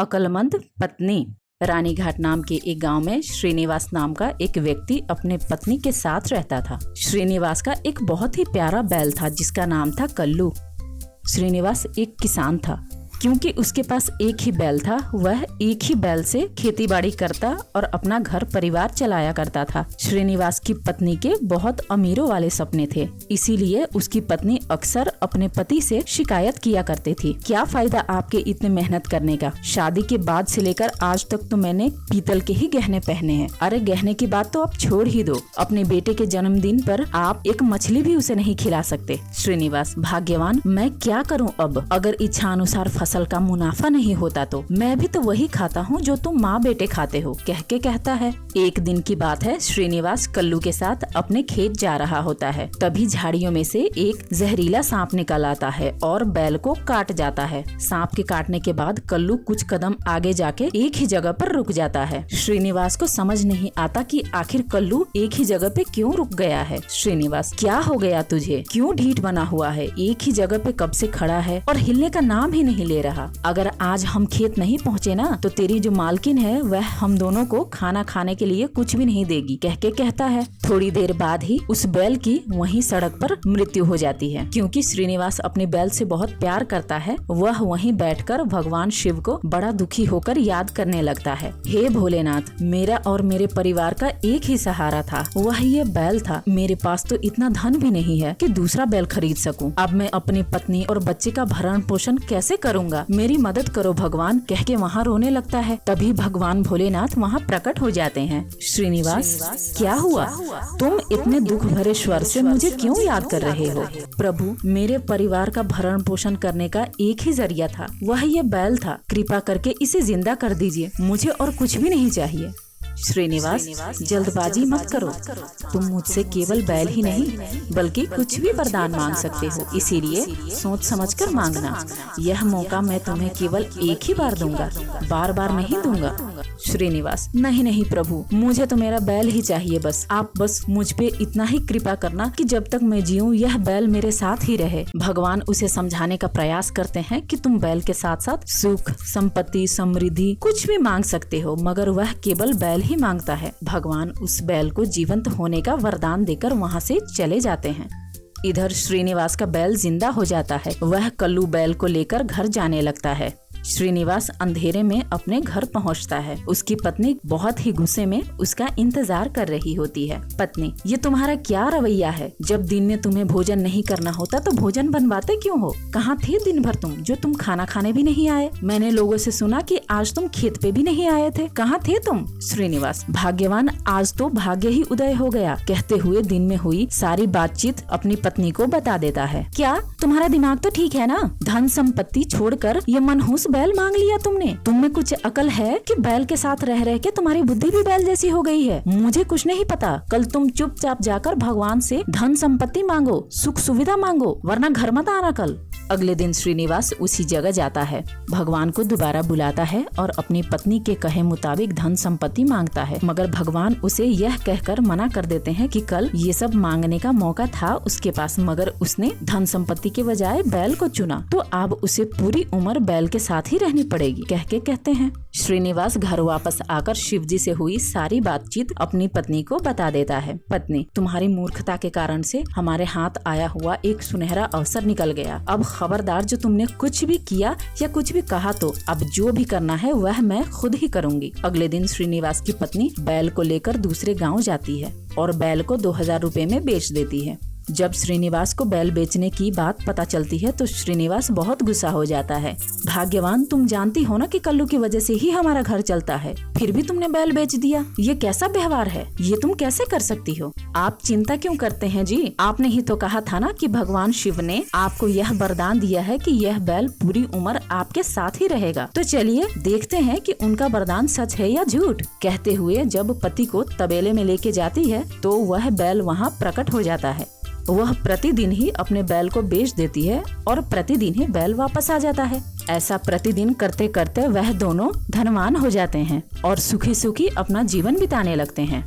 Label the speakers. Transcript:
Speaker 1: अक्लमंद पत्नी। रानीघाट नाम के एक गांव में श्रीनिवास नाम का एक व्यक्ति अपने पत्नी के साथ रहता था। श्रीनिवास का एक बहुत ही प्यारा बैल था जिसका नाम था कल्लू। श्रीनिवास एक किसान था। क्योंकि उसके पास एक ही बैल था, वह एक ही बैल से खेतीबाड़ी करता और अपना घर परिवार चलाया करता था। श्रीनिवास की पत्नी के बहुत अमीरों वाले सपने थे, इसीलिए उसकी पत्नी अक्सर अपने पति से शिकायत किया करती थी, क्या फायदा आपके इतने मेहनत करने का, शादी के बाद से लेकर आज तक तो मैंने पीतल के ही गहने पहने हैं। अरे गहने की बात तो आप छोड़ ही दो, अपने बेटे के जन्मदिन पर आप एक मछली भी उसे नहीं खिला सकते। श्रीनिवास, भाग्यवान मैं क्या करूं अब, अगर इच्छानुसार फसल का मुनाफा नहीं होता तो मैं भी तो वही खाता हूँ जो तुम माँ बेटे खाते हो, कह के कहता है। एक दिन की बात है, श्रीनिवास कल्लू के साथ अपने खेत जा रहा होता है। तभी झाड़ियों में से एक जहरीला सांप निकल आता है और बैल को काट जाता है। सांप के काटने के बाद कल्लू कुछ कदम आगे जाके एक ही जगह पर रुक जाता है। श्रीनिवास को समझ नहीं आता कि आखिर कल्लू एक ही जगह पे क्यों रुक गया है। श्रीनिवास, क्या हो गया तुझे, क्यों ढीठ बना हुआ है, एक ही जगह पे कब से खड़ा है और हिलने का नाम ही नहीं ले रहा। अगर आज हम खेत नहीं पहुँचे ना तो तेरी जो मालकिन है वह हम दोनों को खाना खाने के लिए कुछ भी नहीं देगी, कह के कहता है। थोड़ी देर बाद ही उस बैल की वहीं सड़क पर मृत्यु हो जाती है। क्योंकि श्रीनिवास अपने बैल से बहुत प्यार करता है, वह वहीं बैठकर भगवान शिव को बड़ा दुखी होकर याद करने लगता है। हे भोलेनाथ, मेरा और मेरे परिवार का एक ही सहारा था, वह ये बैल था। मेरे पास तो इतना धन भी नहीं है कि दूसरा बैल खरीद सकूं। अब मैं अपनी पत्नी और बच्चे का भरण पोषण कैसे करूंगा, मेरी मदद करो भगवान, कह के वहाँ रोने लगता है। तभी भगवान भोलेनाथ वहाँ प्रकट हो जाते हैं। श्रीनिवास, क्या हुआ, तुम इतने दुख भरे स्वर से मुझे क्यों याद कर रहे हो। प्रभु, मेरे परिवार का भरण पोषण करने का एक ही जरिया था, वह ये बैल था, कृपा करके इसे जिंदा कर दीजिए, मुझे और कुछ भी नहीं चाहिए। श्रीनिवास, जल्दबाजी मत करो, तुम मुझसे केवल बैल ही नहीं बल्कि कुछ भी वरदान मांग सकते हो, इसीलिए सोच समझकर मांगना। यह मौका मैं तुम्हें केवल एक ही बार दूंगा, बार बार नहीं दूंगा। श्रीनिवास, नहीं नहीं प्रभु, मुझे तो मेरा बैल ही चाहिए, बस आप बस मुझ पे इतना ही कृपा करना कि जब तक मैं जीऊं यह बैल मेरे साथ ही रहे। भगवान उसे समझाने का प्रयास करते हैं कि तुम बैल के साथ साथ सुख, संपत्ति, समृद्धि कुछ भी मांग सकते हो, मगर वह केवल बैल ही मांगता है। भगवान उस बैल को जीवंत होने का वरदान देकर वहाँ से चले जाते हैं। इधर श्रीनिवास का बैल जिंदा हो जाता है। वह कल्लू बैल को लेकर घर जाने लगता है। श्रीनिवास अंधेरे में अपने घर पहुंचता है। उसकी पत्नी बहुत ही गुस्से में उसका इंतजार कर रही होती है। पत्नी, ये तुम्हारा क्या रवैया है, जब दिन में तुम्हें भोजन नहीं करना होता तो भोजन बनवाते क्यों हो, कहाँ थे दिन भर तुम, जो तुम खाना खाने भी नहीं आए। मैंने लोगों से सुना कि आज तुम खेत पे भी नहीं आए थे, कहाँ थे तुम। श्रीनिवास, भाग्यवान, आज तो भाग्य ही उदय हो गया, कहते हुए दिन में हुई सारी बातचीत अपनी पत्नी को बता देता है। क्या तुम्हारा दिमाग तो ठीक है ना, धन संपत्ति छोड़कर ये मनहूस बैल मांग लिया तुमने, तुम में कुछ अकल है कि बैल के साथ रह रह के तुम्हारी बुद्धि भी बैल जैसी हो गई है। मुझे कुछ नहीं पता, कल तुम चुपचाप जाकर भगवान से धन संपत्ति मांगो, सुख सुविधा मांगो, वरना घर मत आना कल। अगले दिन श्रीनिवास उसी जगह जाता है, भगवान को दोबारा बुलाता है और अपनी पत्नी के कहे मुताबिक धन संपत्ति मांगता है, मगर भगवान उसे यह कहकर मना कर देते हैं कि कल ये सब मांगने का मौका था उसके पास, मगर उसने धन संपत्ति के बजाय बैल को चुना, तो अब उसे पूरी उम्र बैल के साथ ही रहनी पड़ेगी, कह के कहते हैं। श्रीनिवास घर वापस आकर शिवजी से हुई सारी बातचीत अपनी पत्नी को बता देता है। पत्नी, तुम्हारी मूर्खता के कारण से हमारे हाथ आया हुआ एक सुनहरा अवसर निकल गया। अब खबरदार, जो तुमने कुछ भी किया या कुछ भी कहा तो अब जो भी करना है वह मैं खुद ही करूंगी। अगले दिन श्रीनिवास की पत्नी बैल को लेकर दूसरे गाँव जाती है और बैल को 2000 रुपए में बेच देती है। जब श्रीनिवास को बैल बेचने की बात पता चलती है तो श्रीनिवास बहुत गुस्सा हो जाता है। भाग्यवान, तुम जानती हो ना कि कल्लू की वजह से ही हमारा घर चलता है, फिर भी तुमने बैल बेच दिया, ये कैसा व्यवहार है, ये तुम कैसे कर सकती हो। आप चिंता क्यों करते हैं जी, आपने ही तो कहा था ना कि भगवान शिव ने आपको यह वरदान दिया है कि यह बैल पूरी उम्र आपके साथ ही रहेगा, तो चलिए देखते हैं कि उनका वरदान सच है या झूठ। कहते हुए जब पति को तबेले में लेके जाती है तो वह बैल वहाँ प्रकट हो जाता है। वह प्रतिदिन ही अपने बैल को बेच देती है और प्रतिदिन ही बैल वापस आ जाता है। ऐसा प्रतिदिन करते करते वह दोनों धनवान हो जाते हैं और सुखी सुखी अपना जीवन बिताने लगते हैं।